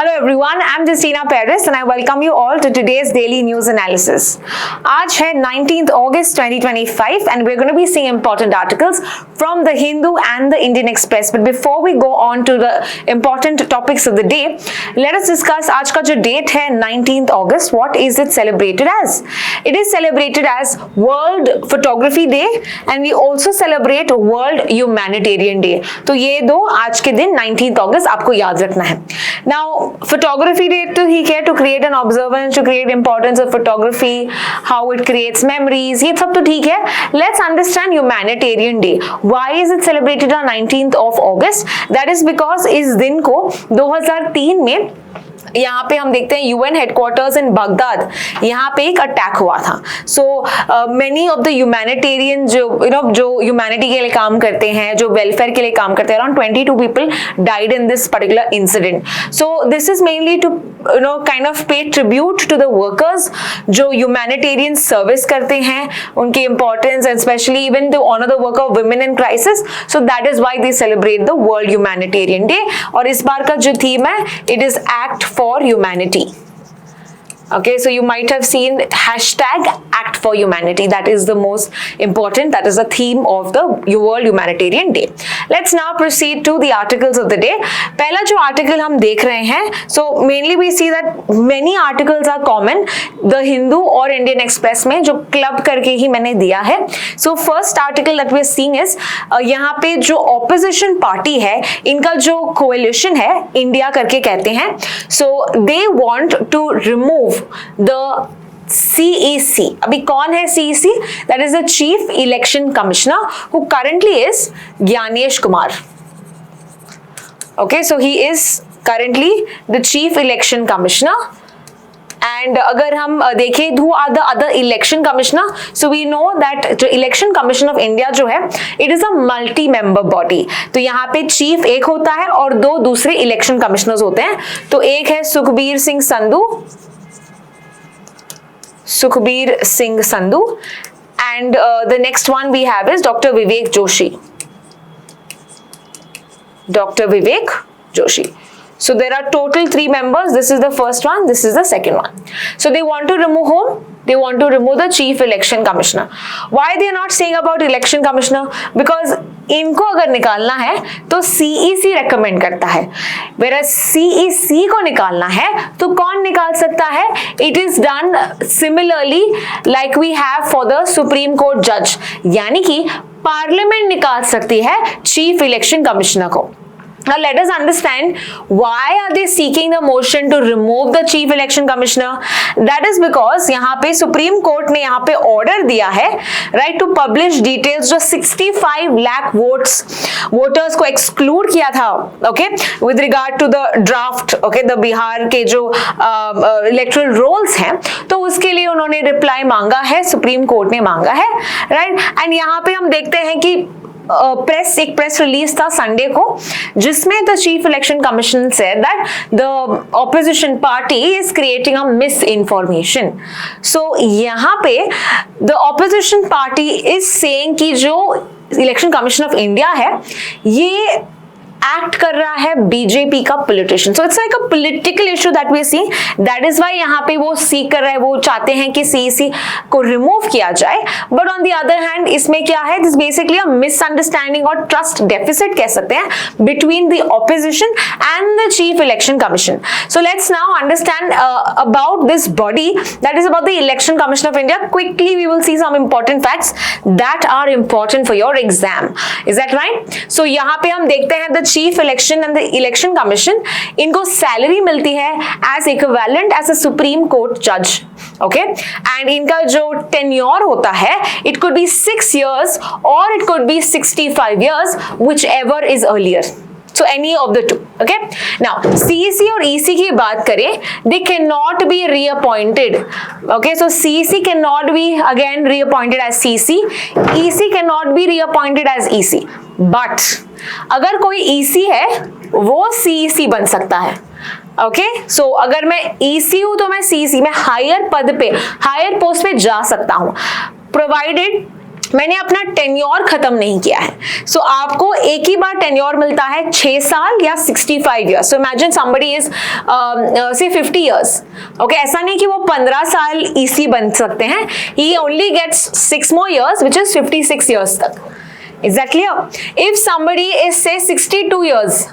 Hello everyone, I'm Justina Paris and I welcome you all to today's daily news analysis. आज है 19th August 2025 and we're going to be seeing important articles from the Hindu and the Indian Express. But before we go on to the important topics of the day, let us discuss आज का जो date है 19th August. What is it celebrated as? It is celebrated as World Photography Day and we also celebrate World Humanitarian Day. तो ये दो आज के दिन 19th August आपको याद रखना है. Now photography day to ठीक है, to create an observance, to create importance of photography, how it creates memories, ये सब तो ठीक है. Let's understand Humanitarian Day. Why is it celebrated on 19th of August? That is because इस दिन को 2003 में यहाँ पे हम देखते हैं यूएन हेडक्वार्टर्स इन बगदाद, यहाँ पे एक अटैक हुआ था. So many of the humanitarian जो ह्यूमैनिटी के लिए काम करते हैं, जो वेलफेयर के लिए काम करते हैं, around 22 people died in this particular incident. So this is mainly to kind of pay tribute to the workers जो ह्यूमैनिटेरियन सर्विस करते हैं, उनकी importance and specially even to honour the work of women in crisis. So that is why they celebrate the world humanitarian day. और इस बार का जो theme है, it is act for humanity. Okay, so you might have seen hashtag act for humanity. That is the most important. That is the theme of the World Humanitarian Day. Let's now proceed to the articles of the day. पहला जो article हम देख रहे हैं, so mainly we see that many articles are common. The Hindu और Indian Express में जो club करके ही मैंने दिया है. So first article that we are seeing is यहाँ पे जो opposition party है, इनका जो coalition है, India करके कहते हैं. So they want to remove the CEC. अभी कौन है CEC? That is the Chief Election Commissioner who currently is Gyanesh Kumar. Okay, so he is currently the Chief Election Commissioner. And अगर हम देखें who are the other election commissioner, so we know that जो election commission of India जो है, it is a multi-member body. तो यहाँ पे chief एक होता है और दो दूसरे election commissioners होते हैं. तो एक है Sukhbir Singh Sandhu and the next one we have is Dr. Vivek Joshi. So there are total 3 members. This is the first one, this is the second one. So they want to remove whom? They want to remove the Chief Election Commissioner. Why they are not saying about Election Commissioner? Because इनको अगर निकालना है तो CEC recommend करता है. Whereas CEC को निकालना है तो कौन निकाल सकता है? It is done similarly like we have for the Supreme Court judge. यानी कि पार्लियामेंट निकाल सकती है Chief Election Commissioner को. Now let us understand why are they seeking the motion to remove the Chief Election Commissioner? That is because यहाँ पे Supreme Court ने यहाँ पे order दिया है, right, to publish details जो 65 lakh voters को exclude किया था, okay, with regard to the draft, okay, the Bihar के जो electoral rolls हैं, तो उसके लिए उन्होंने reply मांगा है, Supreme Court ने मांगा है, right, and यहाँ पे हम देखते हैं कि एक प्रेस रिलीज था संडे को जिसमें the chief election commission said that the opposition party is creating a misinformation. So यहाँ पे the opposition party is saying कि जो इलेक्शन कमीशन ऑफ इंडिया है ये एक्ट कर रहा है बीजेपी का politician. So it's like a political issue that we see. That is why यहाँ पे वो सीक कर रहा है, वो चाहते हैं कि सीईसी को रिमूव किया जाए. But on the other hand इसमें क्या है, दिस बेसिकली अ मिसअंडरस्टैंडिंग और ट्रस्ट डेफिसिट कह सकते हैं between the opposition and the chief election commission. So let's now understand about this body, that is about the election commission of India. Quickly we will see some important facts that are important for your exam. Is that right? So यहाँ पे हम देखते हैं the chief election and the election commission, इनको salary मिलती है as equivalent as a supreme court जज. Okay, and इनका जो टेन्योर होता है, इट कुड बी 6 years और it could be 65 years, whichever is earlier. So any of the two. Okay. Now CEC और EC की बात करें, they cannot be reappointed. Okay. So CEC cannot be again reappointed as CC. EC cannot be reappointed as EC. But अगर कोई EC है, वो CEC बन सकता है. ओके, सो अगर मैं EC हूं तो मैं CEC में हायर पद पे, हायर पोस्ट पे जा सकता हूं, प्रोवाइडेड मैंने अपना टेन्योर खत्म नहीं किया है। सो आपको एक ही बार टेन्योर मिलता है 6 साल या 65 years. So imagine somebody is से 50 ईयर्स, ओके, ऐसा नहीं कि वो 15 साल ईसी बन सकते हैं, he only gets 6 more years which is 56 years तक। Is that clear? If somebody is say 62 years,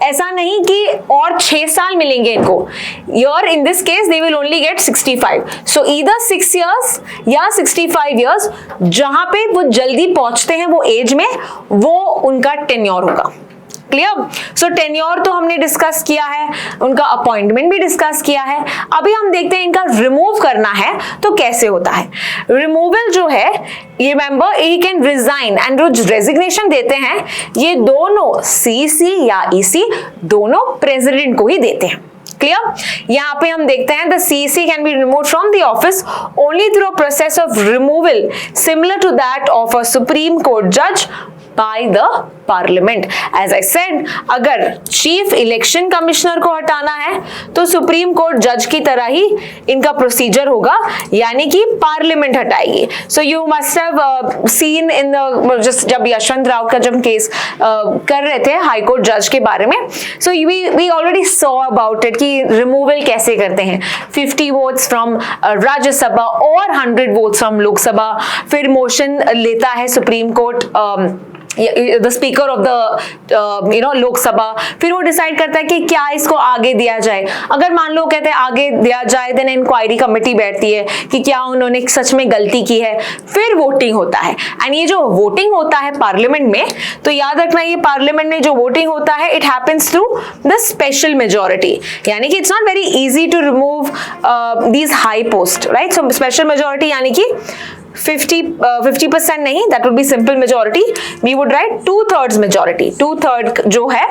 ऐसा नहीं कि और 6 साल मिलेंगे इनको, year in this case they will only get 65। So either 6 years या 65 ईयर्स, जहां पे वो जल्दी पहुंचते हैं वो एज में, वो उनका टेन्योर होगा। क्लियर? सो टेन्योर तो हमने डिस्कस किया है, उनका अपॉइंटमेंट भी डिस्कस किया है। अभी हम देखते हैं इनका रिमूव करना है तो कैसे होता है। रिमूवल जो है, remember he can resign, and जो रेजिग्नेशन देते हैं ये दोनों सीसी या ईसी दोनों प्रेसिडेंट को ही देते हैं। क्लियर? यहाँ पे हम देखते हैं the CC can be removed from the office only through a process of removal similar to that of a supreme court जज by the parliament. As I said, अगर चीफ इलेक्शन कमिश्नर को हटाना है तो सुप्रीम कोर्ट जज की तरह ही इनका प्रोसीजर होगा, यानी कि पार्लियामेंट हटाएगी। So you must have seen in the जब यशवंत राव का जब केस कर रहे थे हाई कोर्ट जज के बारे में, so we already saw about it कि रिमूवल कैसे करते हैं। 50 वोट्स फ्रॉम राज्यसभा और 100 वोट्स फ्रॉम लोकसभा, फिर मोशन लेता है supreme court the speaker of the Lok Sabha, फिर वो डिसाइड करता है कि क्या इसको आगे दिया जाए। अगर मान लो कहते हैं आगे दिया जाए, देन इंक्वायरी कमेटी बैठती है कि क्या उन्होंने सच में गलती की है, फिर वोटिंग होता है। एंड ये जो वोटिंग होता है पार्लियामेंट में, तो याद रखना ये पार्लियामेंट में जो वोटिंग होता है it happens through the special majority, यानी कि it's not very easy to remove these high post, right? So special majority यानी कि 50% नहीं, that would be simple majority, we would write 2/3 majority, 2/3 जो है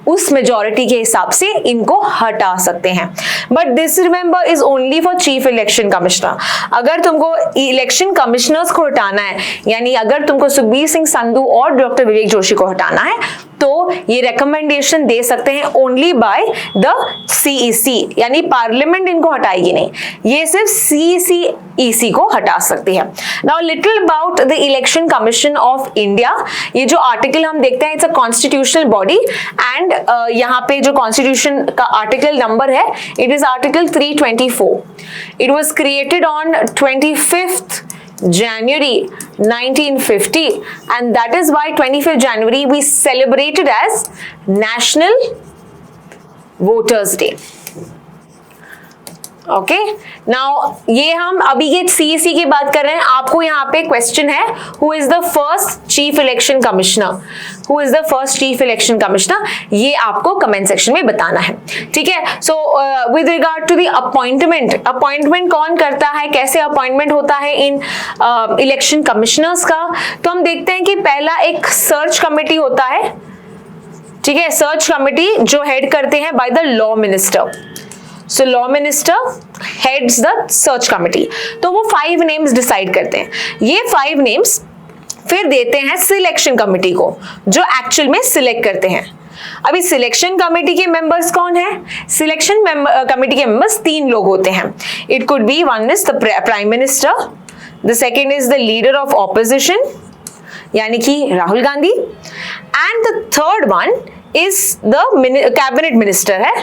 उस मेजोरिटी के हिसाब से इनको हटा सकते हैं। But this remember is only for chief election commissioner. अगर तुमको इलेक्शन कमिश्नर्स को हटाना है, यानी अगर तुमको सुखबीर सिंह संधू और डॉक्टर विवेक जोशी को हटाना है, तो ये रिकमेंडेशन दे सकते हैं ओनली बाय द सीईसी, यानी पार्लियामेंट इनको हटाएगी नहीं, ये सिर्फ सीईसी ईसी को हटा सकती है। Now little about the election commission of India. ये जो आर्टिकल हम देखते हैं it's a constitutional body, and यहाँ पे जो कॉन्स्टिट्यूशन का आर्टिकल नंबर है it is article 324। It was created on 25th January 1950, and that is why 25th January we celebrated as National Voters Day. Okay, now ये हम अभी ये CEC की बात कर रहे हैं। आपको यहाँ पे क्वेश्चन है, who is the first chief election commissioner, who is the first chief election commissioner, ये आपको कमेंट सेक्शन में बताना है। ठीक है, so with regard to the appointment कौन करता है, कैसे अपॉइंटमेंट होता है इन इलेक्शन कमिश्नर्स का, तो हम देखते हैं कि पहला एक सर्च कमेटी होता है। ठीक है, सर्च कमेटी जो हेड करते हैं by the law minister. So law minister heads the search committee. तो वो 5 names डिसाइड करते हैं। ये 5 names फिर देते हैं सिलेक्शन कमिटी को, जो एक्चुअल में सिलेक्ट करते हैं। अभी सिलेक्शन कमेटी के मेंबर्स कौन है? सिलेक्शन कमेटी के मेंबर्स 3 लोग होते हैं। It could B, one is the prime minister, the second is the leader of opposition यानी कि Rahul Gandhi, and the third one is the cabinet minister है।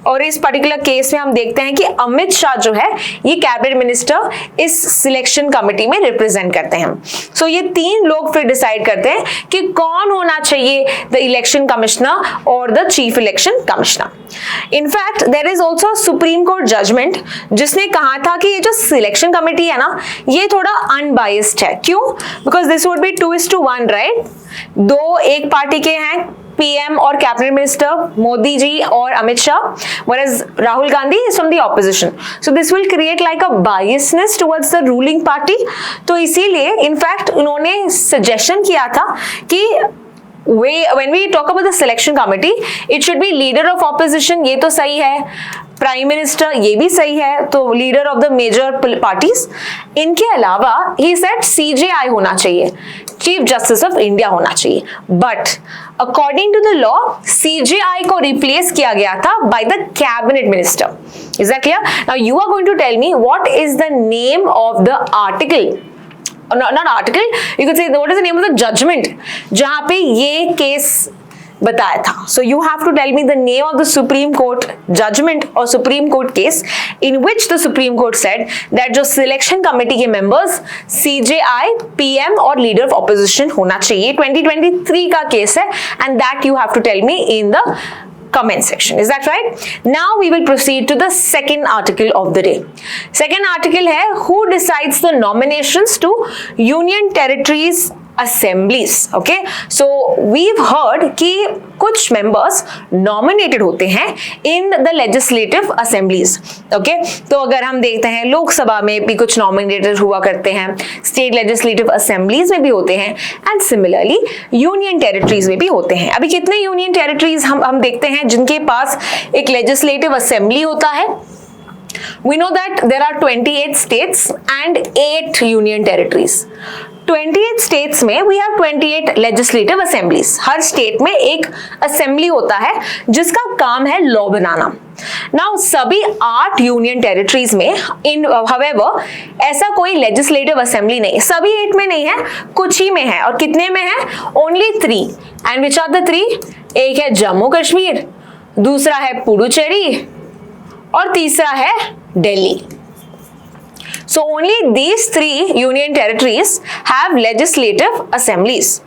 और इस पर्टिकुलर केस में हम देखते हैं कि अमित शाह जो है ये कैबिनेट मिनिस्टर इस सिलेक्शन कमेटी में रिप्रेजेंट करते हैं। सो ये 3 लोग फिर डिसाइड करते हैं कि कौन होना चाहिए द इलेक्शन कमिश्नर और the chief election commissioner. In fact there is also supreme court judgment जिसने कहा था कि ये जो सिलेक्शन कमेटी है ना, ये थोड़ा अनबायस्ड है। क्यों? Because this would B 2:1, right? 2 एक पार्टी के हैं, पीएम और कैबिनेट मिनिस्टर मोदी जी और Amit Shah, whereas Rahul Gandhi is from the opposition. So this will create like a biasness towards the ruling party. तो इसीलिए इनफैक्ट उन्होंने सजेशन किया था कि when we talk about the selection committee, it should be leader of opposition, ये तो सही है, प्राइम मिनिस्टर ये भी सही है, तो leader of the major parties. इनके अलावा ही सेड सीजेआई होना चाहिए, चीफ जस्टिस ऑफ इंडिया होना चाहिए। But according to the law CJI को रिप्लेस किया गया था by the cabinet minister. Is that clear? Now you are going to tell me what is the name of the article not article, you could say what is the name of the judgment जहां पे ये case बताया था. So you have to tell me the name of the Supreme Court judgment or Supreme Court case in which the Supreme Court said that जो selection committee के members CJI, PM और leader of opposition होना चाहिए. 2023 का case है and that you have to tell me in the comment section. Is that right? Now we will proceed to the second article of the day. Second article है who decides the nominations to Union Territories Assemblies. Okay, so we've heard कि कुछ members nominated होते हैं in the legislative assemblies. Okay, तो अगर हम देखते हैं लोकसभा में भी कुछ nominated हुआ करते हैं, state legislative assemblies में भी होते हैं, and similarly union territories में भी होते हैं. अभी कितने union territories हम देखते हैं जिनके पास एक legislative assembly होता है. We know that there are 28 states and 8 union territories. 28 states में we have 28 legislative assemblies. Her state में एक assembly होता है जिसका काम है law बनाना. Now सभी 8 union territories में however ऐसा कोई legislative assembly नहीं, सभी 8 में नहीं है, कुछ ही में है. और कितने में है? Only 3. And which are the 3? एक है जम्मू कश्मीर, दूसरा है पुडुचेरी और तीसरा है Delhi. So only these 3 union territories have legislative assemblies.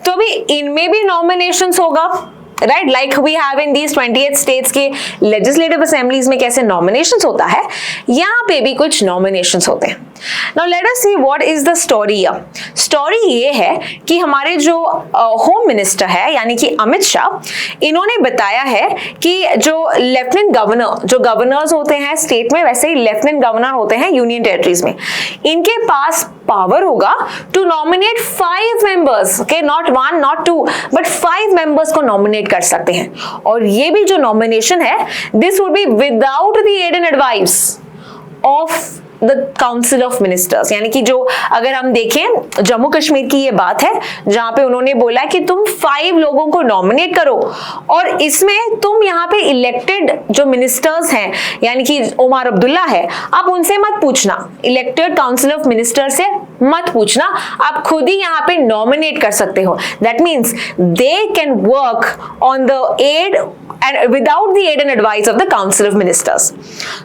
तो अभी इनमें भी nominations होगा, right? Like we have in these 28 states के legislative assemblies में कैसे nominations होता है, यहाँ पे भी कुछ nominations होते हैं. Now let us see what is the story here. Story ये है कि हमारे जो होम मिनिस्टर है यानी कि अमित शाह, इन्होंने बताया है कि जो लेफ्टिनेंट गवर्नर, जो गवर्नर्स होते हैं स्टेट में, वैसे ही लेफ्टिनेंट गवर्नर होते हैं यूनियन टेरिटरीज में, इनके पास पावर होगा to nominate 5 members. Okay, not 1 not 2 but 5 members को नॉमिनेट कर सकते हैं. और ये भी जो नॉमिनेशन है, this would be without the aid and advice of the council of ministers. यानी कि जो अगर हम देखें जम्मू कश्मीर की ये बात है जहां पे उन्होंने बोला कि तुम 5 लोगों को नॉमिनेट करो और इसमें तुम यहाँ पे इलेक्टेड जो मिनिस्टर्स हैं यानी कि उमर अब्दुल्ला है, आप उनसे मत पूछना, इलेक्टेड काउंसिल ऑफ मिनिस्टर से मत पूछना, आप खुद ही यहाँ पे नॉमिनेट कर सकते हो. That means they can work on the aid and without the aid and advice of the council of ministers.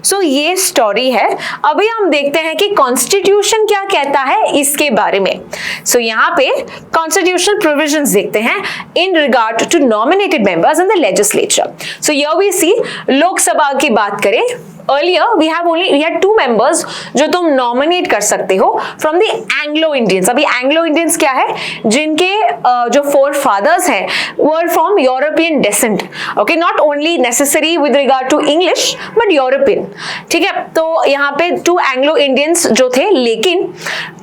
So ये स्टोरी है. अभी हम देखते हैं कि कॉन्स्टिट्यूशन क्या कहता है इसके बारे में. So यहाँ पे कॉन्स्टिट्यूशनल प्रोविजंस देखते हैं in regard to nominated members in the legislature. So here we see Lok Sabha की बात करें, earlier we had 2 members जो तुम नॉमिनेट कर सकते हो from the एंग्लो इंडियंस. अभी एंग्लो इंडियंस क्या है? जिनके जो forefathers हैं were from European descent. Okay, not only necessary with regard to English but European. ठीक है, तो यहाँ पे 2 एंग्लो इंडियंस जो थे, लेकिन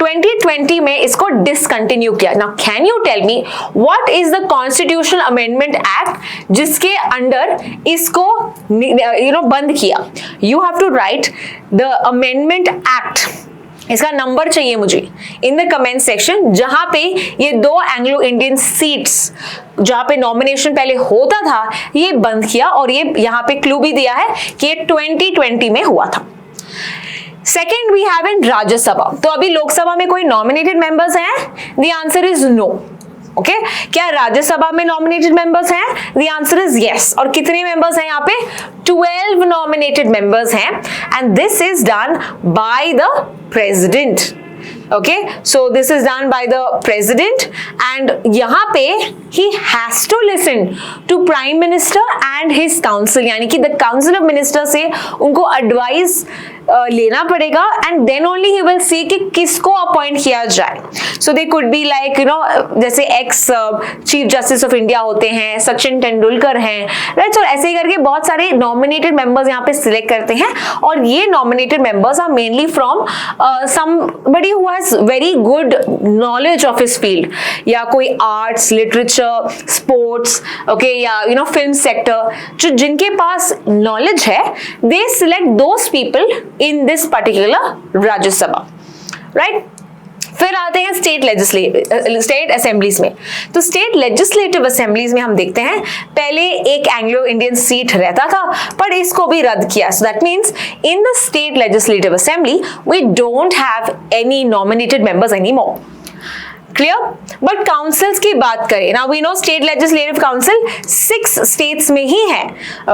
2020 में इसको डिसकंटिन्यू किया. Now can you tell me what is the Constitutional Amendment Act जिसके अंडर इसको बंद किया? You have to write the Amendment Act. इसका नंबर चाहिए मुझे इन द कमेंट सेक्शन, जहां पे ये 2 एंग्लो इंडियन सीट्स जहां पे नॉमिनेशन पहले होता था ये बंद किया, और ये यहाँ पे क्लू भी दिया है कि ये 2020 में हुआ था. Second we have in Rajya Sabha. तो अभी लोकसभा में कोई नॉमिनेटेड मेंबर्स हैं? The answer is no. Okay, क्या राज्यसभा में नॉमिनेटेड मेंबर्स हैं? The answer is yes. और कितने मेंबर्स हैं यहाँ पे? 12 नॉमिनेटेड मेंबर्स हैं, and this is done by the president. Okay, so this is done by the president, and यहाँ पे he has to listen to prime minister and his council. यानी कि the council of minister से उनको advice लेना पड़ेगा, and then only he will see कि किसको अपॉइंट किया जाए. So they could be like जैसे ex chief justice of India होते हैं, सचिन तेंदुलकर हैं, राइट. और ऐसे ही करके बहुत सारे नॉमिनेटेड मेंबर्स यहाँ पे सिलेक्ट करते हैं, और ये nominated members are mainly from somebody who has very good knowledge of his field, या कोई आर्ट्स, लिटरेचर, स्पोर्ट्स, ओके, या फिल्म सेक्टर, जो जिनके पास नॉलेज है, they select those people in this particular Rajya Sabha, right? फिर आते हैं state assemblies में। तो स्टेट लेजिस्लेटिव असेंबलीज में हम देखते हैं पहले एक एंग्लो इंडियन सीट रहता था, पर इसको भी रद्द किया। So that means in the state legislative assembly we don't have any nominated members any more. Clear? But councils की बात करें, now we know state legislative council 6 states में ही है।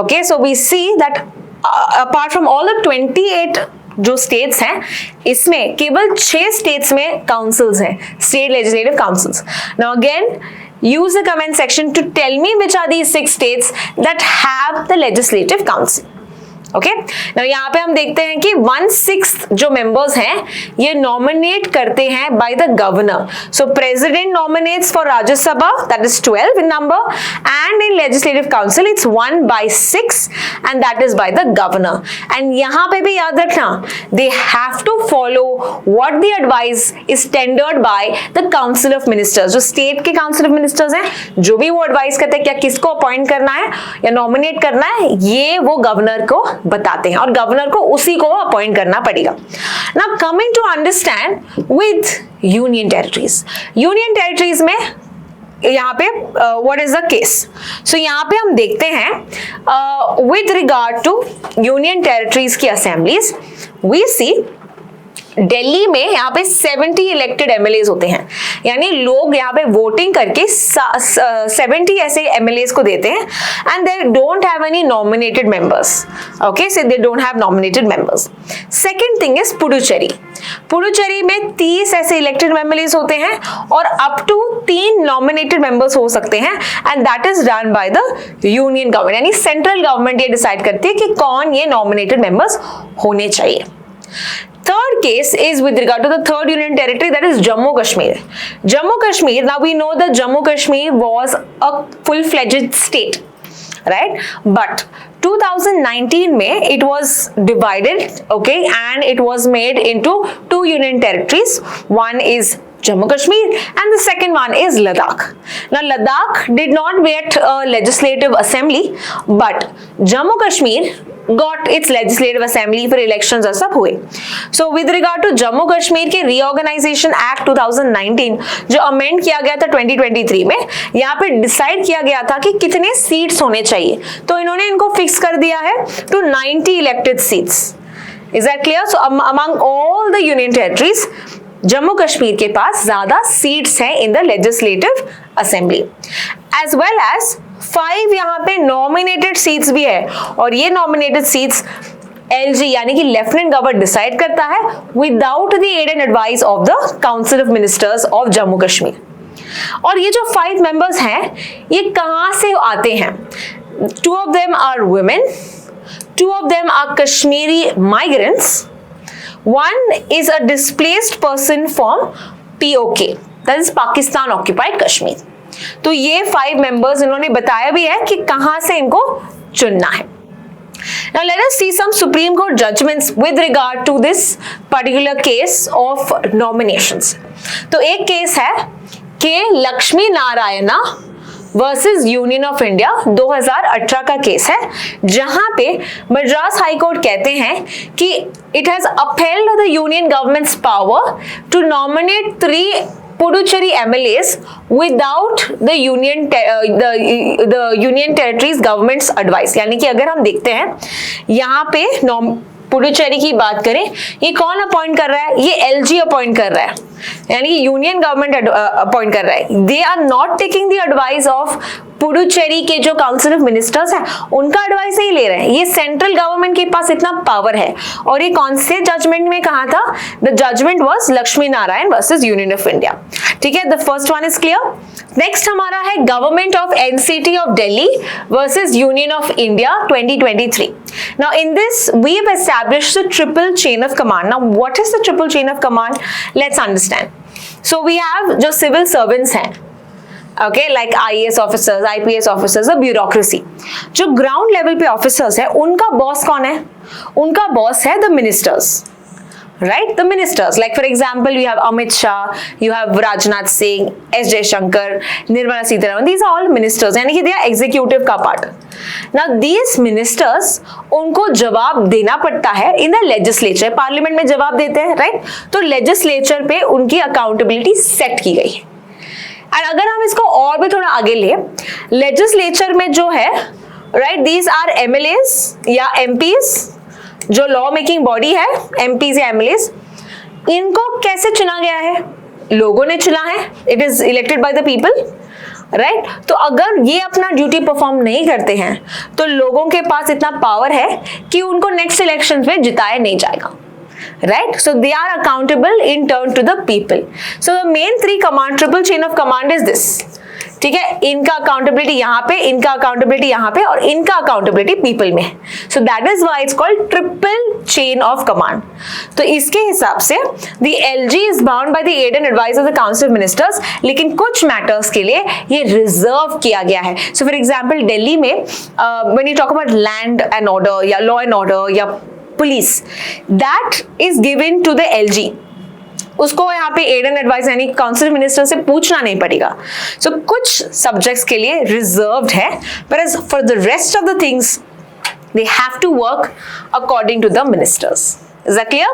Okay, so we see that apart from all the 28 जो states हैं, इसमें केवल 6 स्टेट्स में काउंसिल्स हैं, state legislative councils. Now again use the comment section to tell me which are these 6 states that have the legislative council. Okay, now यहाँ पे हम देखते हैं कि 1/6 जो मेंबर्स हैं ये नॉमिनेट करते हैं by the governor. So president nominates for Rajya Sabha, that is 12 in number, and in legislative council it's 1/6 and that is by the governor. And यहाँ पे भी याद रखना, they have to follow what the advice is tendered by the council of ministers. जो state के council of ministers हैं, जो भी वो एडवाइस करते हैं क्या किसको अपॉइंट करना है या नॉमिनेट करना है, ये वो गवर्नर को बताते हैं और गवर्नर को उसी को अपॉइंट करना पड़ेगा। Now coming to understand with union territories. Union territories में यहाँ पे what is the case? So यहाँ पे हम देखते हैं with regard to union territories की असेंबलीज, वी सी दिल्ली में यहाँ पे 70 इलेक्टेड एमएलएज होते हैं, यानी लोग यहाँ पे वोटिंग करके 70 ऐसे एमएलएज को देते हैं and they don't have any nominated members. Okay, so they don't have nominated members. Second thing is Puducherry. Puducherry में 30 ऐसे इलेक्टेड एमएलएज होते हैं और अप टू 3 नॉमिनेटेड मेंबर्स हो सकते हैं and that is done by the union government, यानी central government ये डिसाइड करती है कि कौन ये नॉमिनेटेड मेंबर्स होने चाहिए। Third case is with regard to the third union territory, that is Jammu Kashmir. Jammu Kashmir, now we know that Jammu Kashmir was a full-fledged state, right? But 2019 में it was divided, okay, and it was made into 2 union territories. One is Jammu Kashmir and the second one is Ladakh. Now Ladakh did not get a legislative assembly, but Jammu Kashmir got its legislative assembly for elections और सब हुए। So with regard to Jammu Kashmir के Reorganization Act 2019 जो amend किया गया था 2023 में, यहाँ पे डिसाइड किया गया था कि कितने सीट्स होने चाहिए, तो इन्होंने इनको फिक्स कर दिया है to 90 elected seats. Is that clear? So among all the union territories, Jammu Kashmir के पास ज्यादा सीट्स हैं in the legislative assembly, as well as 5 यहाँ पे नॉमिनेटेड सीट्स भी है, और ये नॉमिनेटेड सीट्स LG यानी कि लेफ्टिनेंट गवर्नर डिसाइड करता है without the aid and advice of the council of ministers of Jammu Kashmir. और ये जो 5 मेंबर्स हैं ये कहाँ से आते हैं? 2 of them are women, 2 of them are Kashmiri migrants, one is a displaced person from POK, that is Pakistan occupied Kashmir. तो ये 5 मेंबर्स इन्होंने बताया भी है कि कहां से इनको चुनना है। Now let us see some Supreme Court judgments with regard to this particular case of nominations. तो एक केस है के Lakshmi Narayana versus union of India, 2018 का केस है, जहां पे मद्रास हाई कोर्ट कहते हैं कि it has upheld the union government's power to nominate 3 Puducherry MLAs without the union territories government's advice। यानी कि अगर हम देखते हैं यहाँ पे पुडुचेरी की बात करें, ये कौन अपॉइंट कर रहा है? ये LG अपॉइंट कर रहा है, यानी कि यूनियन गवर्नमेंट अपॉइंट कर रहा है। They are not taking the advice of Puducherry के जो काउंसिल ऑफ मिनिस्टर्स हैं, उनका एडवाइस ही ले रहे हैं। ये सेंट्रल गवर्नमेंट के पास इतना पावर है। और ये कौन से जजमेंट में कहा था? The judgment was Lakshmi Narayan versus union of India. ठीक है, the first one is clear. Next हमारा है government of NCT of Delhi versus union of India 2023। Now in this we have established the triple chain of command. Now what is the triple chain of command? Let's understand. So we have जो civil servants हैं, okay, like IAS officers, IPS officers, the bureaucracy. जो ground level पे officers हैं, उनका boss कौन है? उनका boss है the ministers, right? The ministers, like for example, you have Amit Shah, you have Rajnath Singh, S. Jaishankar, Nirmala Sitharaman. These are all ministers, यानी कि they are executive का part. Now these ministers, उनको जवाब देना पड़ता है in the legislature. Parliament में जवाब देते हैं, right? तो legislature पे उनकी accountability set की गई है. और अगर हम इसको और भी थोड़ा आगे ले, legislature में जो है, right? These are MLAs या MPs, जो लॉ मेकिंग बॉडी है, एमपीज या एमएलएस, इनको कैसे चुना गया है? लोगों ने चुना है. It is elected by the people, right? तो अगर ये अपना ड्यूटी परफॉर्म नहीं करते हैं तो लोगों के पास इतना पावर है कि उनको नेक्स्ट इलेक्शन में जिताया नहीं जाएगा, right? So they are accountable in turn to the people. So the main three command, triple chain of command is this. ठीक है, इनका अकाउंटेबिलिटी यहाँ पे, इनका अकाउंटेबिलिटी यहाँ पे और इनका अकाउंटेबिलिटी पीपल में. So that is why it's called triple chain of command. तो इसके हिसाब से the LG is bound by the aid and advice of the council of ministers, लेकिन कुछ मैटर्स के लिए ये रिजर्व किया गया है. सो फॉर एग्जाम्पल दिल्ली में when you talk about land and order या लॉ एंड ऑर्डर या police, that is given to the LG. उसको यहाँ पे एड एंड एडवाइस यानी काउंसिल मिनिस्टर से पूछना नहीं पड़ेगा. सो कुछ सब्जेक्ट्स के लिए रिजर्व्ड है, whereas for the rest of the things they have to work according to the ministers. Is that clear?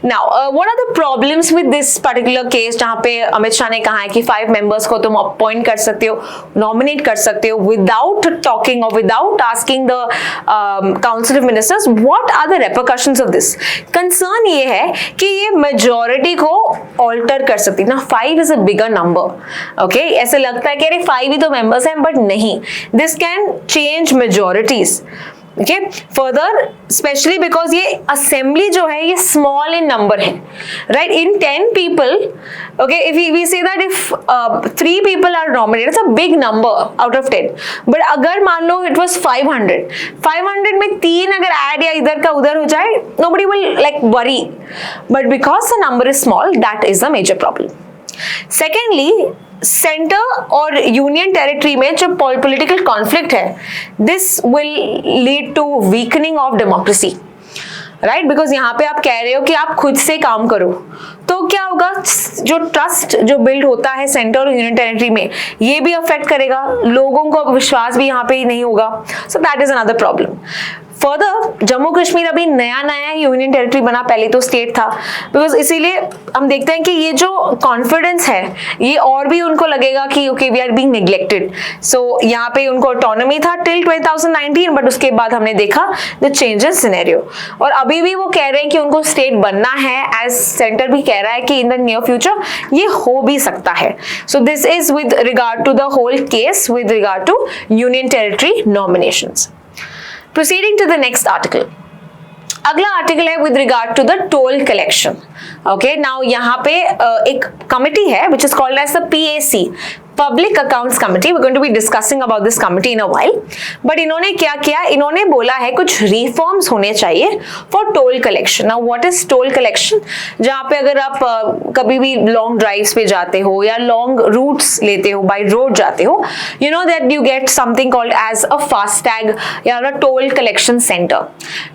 Now, what are the problems with this particular case? जहाँ पे अमित शाह ने कहा है कि 5 members को तुम अपॉइंट कर सकते हो, नॉमिनेट कर सकते हो without talking or without asking the council of ministers. What are the repercussions of this? Concern ये है कि ये majority को alter कर सकती है ना. 5 is a bigger number. Okay? ऐसे लगता है कि अरे 5 ही तो members हैं, but नहीं. This can change majorities. Okay, further, especially because ये assembly जो है ये small in number है, right? In 10 people, okay, if we say that if 3 people are nominated, it's a big number out of 10. But अगर मान लो it was 500 में 3 अगर add या इधर का उधर हो जाए, nobody will like worry. But because the number is small, that is a major problem. Secondly, centre और यूनियन टेरिटरी में जो पॉलिटिकल कॉन्फ्लिक्ट है, this will lead to weakening of democracy, right? Because यहाँ पे आप कह रहे हो कि आप खुद से काम करो, तो क्या होगा, जो ट्रस्ट जो बिल्ड होता है सेंटर और यूनियन टेरिटरी में, ये भी अफेक्ट करेगा, लोगों को विश्वास भी यहाँ पे ही नहीं होगा. सो that is another problem. Further, Jammu Kashmir अभी नया नया यूनियन टेरिटरी बना, पहले तो स्टेट था, बिकॉज इसीलिए हम देखते हैं कि ये जो कॉन्फिडेंस है ये और भी उनको लगेगा कि okay we are being neglected. So यहाँ पे उनको ऑटोनॉमी था टिल 2019, बट उसके बाद हमने देखा द चेंजेस सिनेरियो, और अभी भी वो कह रहे हैं कि उनको स्टेट बनना है, एज सेंटर भी कह रहा है कि इन द नियर फ्यूचर ये हो भी सकता है. So this is with regard to the whole case with regard to union territory nominations. Proceeding to the next article. अगला आर्टिकल है with regard to the toll collection. Okay, now यहाँ पे एक कमिटी है which is called as the PAC, Public Accounts Committee. We're going to be discussing about this committee in a while. But इन्होंने क्या किया, इन्होंने बोला है कुछ reforms होने चाहिए for toll collection. Now what is toll collection? जहाँ पे अगर आप कभी भी long drives पे जाते हो या long routes लेते हो, by road जाते हो, you know that you get something called as a FASTag या a toll collection center,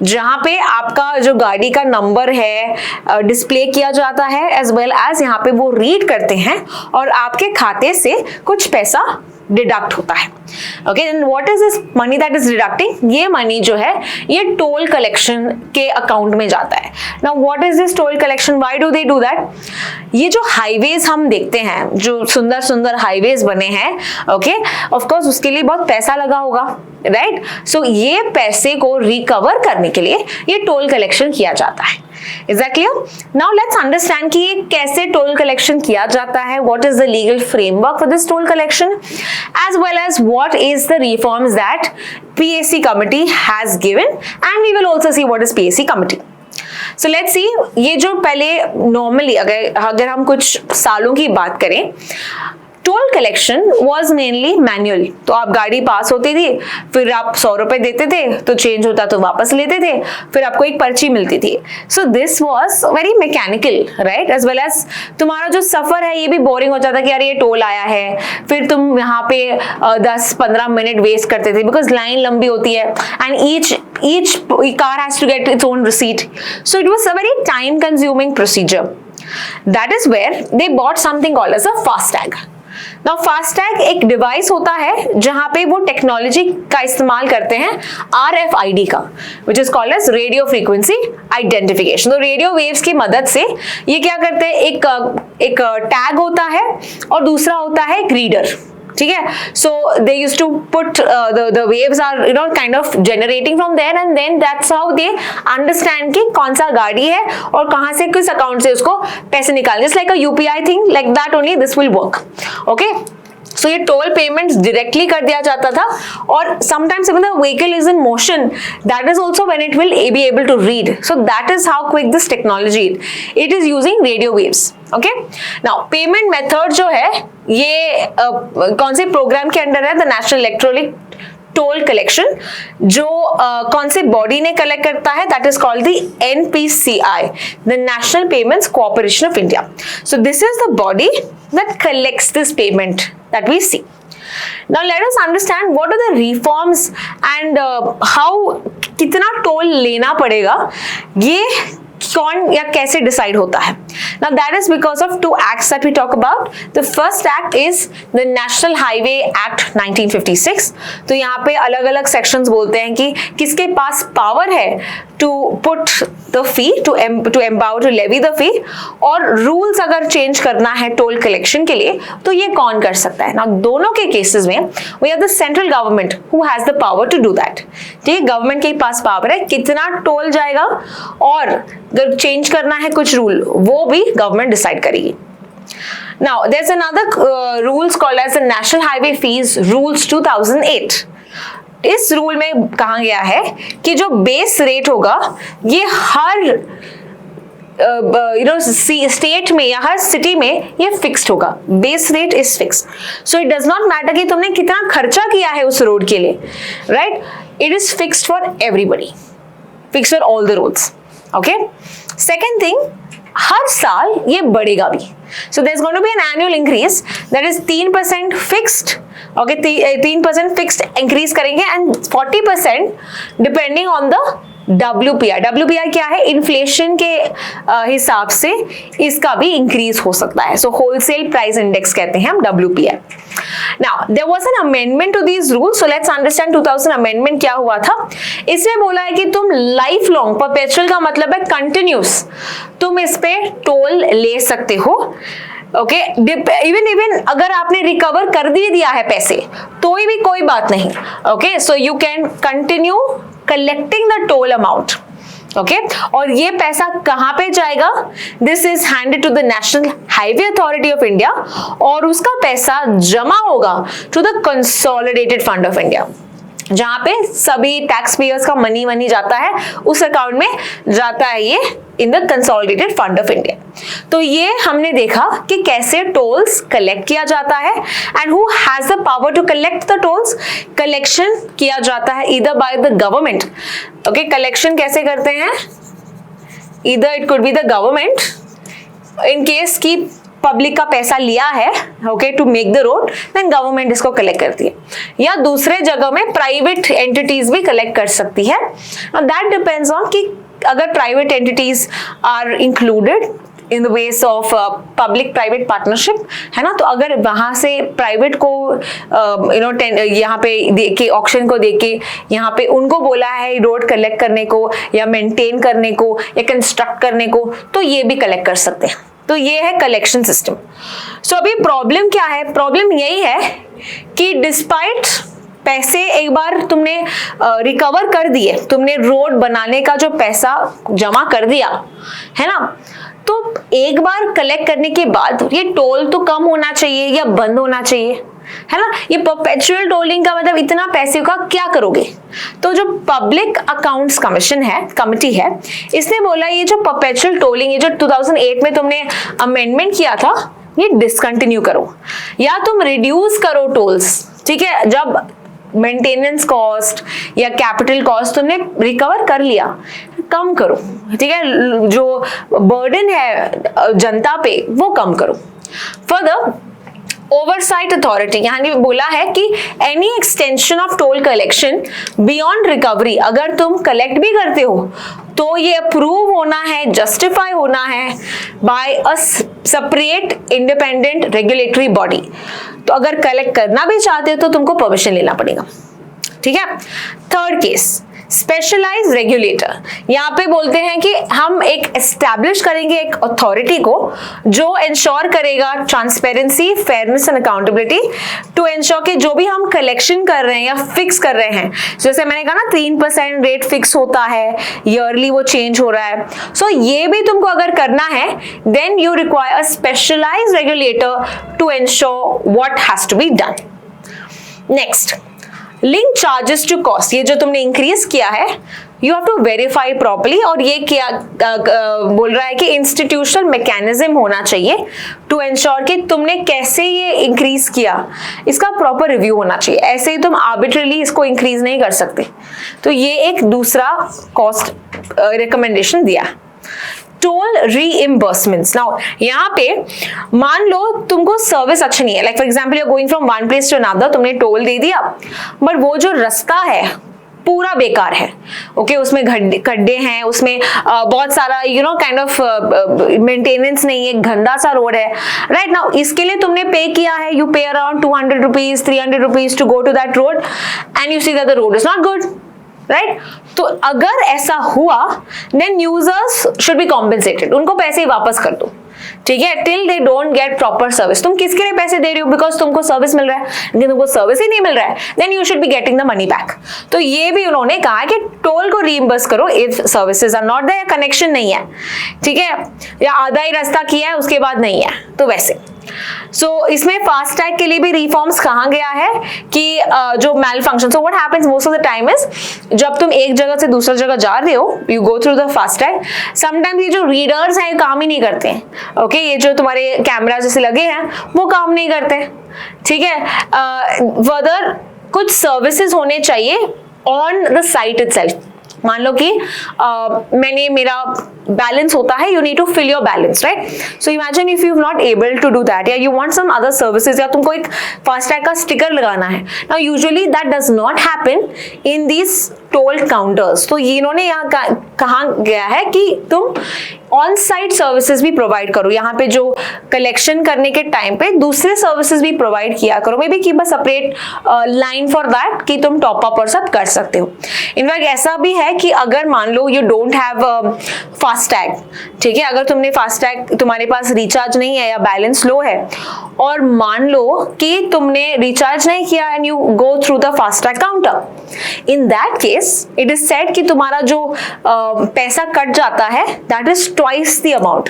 जहाँ पे आपका जो गाड़ी का नंबर है डिस्प्ले किया जाता है, as well as यहाँ पे वो रीड करते हैं और आपके खाते से कुछ पैसा डिडक्ट होता है. Okay, then what is this money that is deducting? ये मनी जो है ये टोल कलेक्शन के अकाउंट में जाता है. Now what is this toll collection? Why do they do that? ये जो हाईवेज हम देखते हैं, जो सुंदर सुंदर हाईवेज बने हैं, ओके, ऑफ कोर्स उसके लिए बहुत पैसा लगा होगा, राइट? सो ये पैसे को रिकवर करने के लिए ये टोल कलेक्शन किया जाता है. Is that clear? Now let's understand कि ये कैसे टोल कलेक्शन किया जाता है. What is the legal framework for this toll collection, as well as what is the reforms that PAC committee has given, and we will also see what is PAC committee. So let's see. ये जो पहले normally अगर हम कुछ सालों की बात करें, toll collection was mainly manual. तो आप गाड़ी पास होती थी, फिर आप 100 रुपए देते थे, तो चेंज होता तो वापस लेते थे, फिर आपको एक पर्ची मिलती थी. So this was very mechanical, right? As well as तुम्हारा जो सफर है ये भी बोरिंग हो जाता कि यार ये टोल आया है, फिर तुम यहाँ पे 10-15 मिनट वेस्ट करते थे बिकॉज लाइन लंबी होती है, and each car has to get its own receipt. So it was a very time consuming procedure. That is where they bought something called as a FASTag. Now FASTag एक device होता है जहां पे वो technology का इस्तेमाल करते हैं RFID का, which is called as radio frequency identification. तो रेडियो वेव्स की मदद से ये क्या करते हैं, एक टैग होता है और दूसरा होता है एक रीडर, ठीक है। So they use to put the waves are kind of generating from there and then that's how they understand कि कौन सा गाड़ी है और कहां से किस अकाउंट से उसको पैसे निकालने। Just like a UPI thing, like that only this will work, okay. So ये टोल पेमेंट्स डायरेक्टली कर दिया जाता था, और sometimes when the vehicle is in motion, that is also when it will be able to read. So that is how quick this technology it is using radio waves. Okay, now payment method जो है ये कौन से programme के under है? The national electronic toll collection, जो कौन से बॉडी ने कलेक्ट करता है? That is called the NPCI, the national payments corporation of India. So this is the body that collects this payment that we see. Now let us understand what are the reforms and how कितना toll लेना पड़ेगा, ये कौन या कैसे decide होता है। Now that is because of two acts that we talk about. The first act is the National Highway Act 1956. तो यहाँ पे अलग अलग सेक्शंस बोलते हैं कि किसके पास पावर है to put the fee, to empower to levy the fee, और रूल्स अगर चेंज करना है टोल कलेक्शन के लिए तो ये कौन कर सकता है। Now दोनों के केसेस में we have the central government who has the power to do that. ठीक है, गवर्नमेंट के पास पावर है कितना टोल जाएगा, और अगर चेंज करना है कुछ रूल वो भी गवर्नमेंट डिसाइड करेगी। Now there's another rules called as the National Highway Fees Rules 2008. इस रूल में कहा गया है कि जो बेस रेट होगा ये हर स्टेट में या हर सिटी में ये फिक्स्ड होगा। Base rate is fixed, so it does not matter कि तुमने कितना खर्चा किया है उस रोड के लिए, right? It is fixed for everybody, fixed for all the roads, okay. Second thing, हर साल ये बढ़ेगा भी। So there's going to be an annual increase, that is 3% fixed, okay, 3% fixed increase करेंगे and 40% depending on the WPI. WPI क्या है? Inflation के हिसाब से इसका भी इंक्रीज हो सकता है। सो होलसेल प्राइस इंडेक्स कहते हैं हम WPI. Now there was an amendment to these rules, so let's understand 2000 amendment क्या हुआ था। इसमें बोला है कि तुम लाइफ लॉन्ग, परपेचुअल का मतलब है कंटिन्यूस, तुम इस पे टोल ले सकते हो, ओके। इवन अगर आपने रिकवर कर दिया है पैसे तो भी कोई बात नहीं, okay. So you can continue collecting the toll amount, okay. और ये पैसा कहां पे जाएगा? This is handed to the national highway authority of India, और उसका पैसा जमा होगा to the consolidated fund of India, जहां पे सभी टैक्स पेयर्स का मनी जाता है, उस अकाउंट में जाता है ये in the consolidated fund of India. तो ये हमने देखा कि कैसे टोल्स कलेक्ट किया जाता है and who has the power to collect the tolls. Collection किया जाता है either by the government, okay. Collection कैसे करते हैं? Either it could be the government in case की पब्लिक का पैसा लिया है, okay, to make the road, then government इसको कलेक्ट करती है, या दूसरे जगह में प्राइवेट एंटिटीज भी कलेक्ट कर सकती है। दैट डिपेंड्स ऑन कि अगर private entities are included in the ways of public private partnership, है ना। तो अगर वहां से प्राइवेट को यहाँ पे देके, ऑक्शन को देके यहाँ पे उनको बोला है रोड कलेक्ट करने को या मेंटेन करने को या कंस्ट्रक्ट करने को, तो ये भी कलेक्ट कर सकते हैं। तो ये है कलेक्शन सिस्टम। सो अभी प्रॉब्लम क्या है? प्रॉब्लम यही है कि डिस्पाइट पैसे एक बार तुमने रिकवर कर दिए, तुमने रोड बनाने का जो पैसा जमा कर दिया है ना, तो एक बार कलेक्ट करने के बाद ये टोल तो कम होना चाहिए या बंद होना चाहिए, है ना। ये परपेचुअल टोलिंग का मतलब इतना पैसे का क्या करोगे? तो जो पब्लिक अकाउंट्स कमीशन है, कमिटी है, इसने बोला ये जो परपेचुअल टोलिंग, ये जो 2008 में तुमने अमेंडमेंट किया था, ये डिसकंटिन्यू करो या तुम रिड्यूस करो टोल्स, ठीक है। जब मेंटेनेंस कॉस्ट या कैपिटल कॉस्ट तुमने रिकवर कर लिया, कम करो, ठीक है। जो बर्डन है जनता पे वो कम करो। फर्दर ओवरसाइट अथॉरिटी, यानी बोला है कि any extension of toll collection beyond recovery, अगर तुम कलेक्ट भी करते हो तो ये अप्रूव होना है, जस्टिफाई होना है by a separate independent regulatory body. तो अगर कलेक्ट करना भी चाहते हो तो तुमको परमिशन लेना पड़ेगा, ठीक है। थर्ड केस, स्पेशलाइज्ड रेगुलेटर, यहाँ पे बोलते हैं कि हम एक एस्टैब्लिश करेंगे एक अथॉरिटी को जो इंश्योर करेगा transparency, fairness and accountability, to ensure कि जो भी हम कलेक्शन कर रहे हैं या फिक्स कर रहे हैं, जैसे मैंने कहा ना 3% रेट फिक्स होता है, ईयरली वो चेंज हो रहा है, सो ये भी तुमको अगर करना है then you require a specialised regulator to ensure what has to be done. Next, link charges to cost, ये जो तुमने इंक्रीज किया है you have to verify properly, और ये क्या बोल रहा है कि इंस्टीट्यूशनल मैकेनिज्म होना चाहिए टू इंश्योर कि तुमने कैसे ये इंक्रीज किया, इसका प्रॉपर रिव्यू होना चाहिए। ऐसे ही तुम आर्बिट्रली इसको इंक्रीज नहीं कर सकते। तो ये एक दूसरा कॉस्ट रिकमेंडेशन दिया। टोल रीइंबर्समेंट्स, नाउ यहाँ पे मान लो तुमको सर्विस अच्छी नहीं है, like for example you are going from one place to another, तुमने टोल दे दिया बट वो जो रास्ता है पूरा बेकार है, ओके, उसमें गड्ढे हैं, उसमें बहुत सारा काइंड ऑफ मेंटेनेंस नहीं है, गंदा सा रोड है, राइट। नाउ इसके लिए तुमने पे किया है, you pay around 200 rupees 300 rupees to go to that road and you see that the road is not good, right. तो अगर ऐसा हुआ then users should be compensated, उनको पैसे वापस कर दो, ठीक है, till they don't get proper service. तुम किसके लिए पैसे दे रही हो, बिकॉज तुमको सर्विस मिल रहा है, लेकिन तुमको सर्विस ही नहीं मिल रहा है, then you should be getting the money back. तो ये भी उन्होंने कहा कि टोल को रीइंबर्स करो if services are not there, connection नहीं है, ठीक है, या आधा ही रास्ता किया है उसके बाद नहीं है, तो वैसे। इसमें फास्टैग के लिए भी रिफॉर्म्स कहा गया है कि जो malfunction, so what happens most of the time is जब तुम एक जगह से दूसरी जगह जा रहे हो, you go through the FASTag, sometimes ये जो रीडर्स हैं काम ही नहीं करते हैं, ओके, ये जो तुम्हारे कैमरा जैसे लगे हैं वो काम नहीं करते, ठीक है। फर्दर कुछ सर्विसेज होने चाहिए ऑन द साइट इटसेल्फ। मान लो कि मेरा बैलेंस होता है, you need to fill your balance, right. So imagine if you not able to do that, या you want some other services, या तुमको एक फास्टैग का स्टिकर लगाना है, now usually that does not happen in this toll counters. तो इन्होंने यहाँ कहा गया है कि तुम ऑन साइट सर्विसेज भी प्रोवाइड करो, यहाँ पे जो कलेक्शन करने के टाइम पे दूसरे सर्विसेज भी प्रोवाइड किया करो, may be keep a separate line for that कि तुम टॉप अप और सब कर सकते हो। इनफैक्ट ऐसा भी है कि अगर मान लो यू डोंट हैव फास्टैग, ठीक है, अगर तुमने फास्टैग, तुम्हारे पास रिचार्ज नहीं है या बैलेंस लो है, और मान लो कि तुमने रिचार्ज नहीं किया and you go through the FASTag counter, in that case it is said कि तुम्हारा जो पैसा कट जाता है that is twice the amount,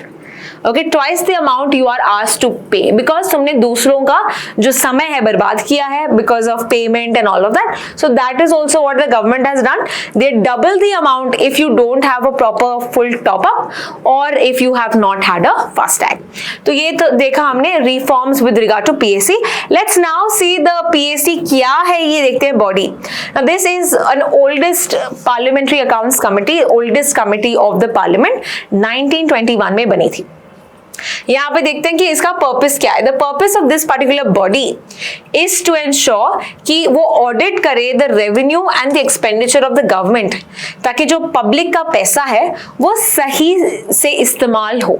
okay, twice the amount you are asked to pay, because तुमने दूसरों का जो समय है बर्बाद किया है because of payment and all of that, so that is also what the government has done, they double the amount if you don't have a proper full top up or if you have not had a FASTag। तो ये तो देखा हमने reforms with regard to PAC। Let's now see the PAC क्या है, ये देखते हैं body। Now this is an oldest parliamentary accounts committee, oldest committee of the parliament, 1921 में बनी थी। यहाँ पे देखते हैं कि इसका पर्पस क्या है। The purpose of this particular body is to ensure कि वो ऑडिट करे the revenue and the expenditure of the government, ताकि जो पब्लिक का पैसा है वो सही से इस्तेमाल हो।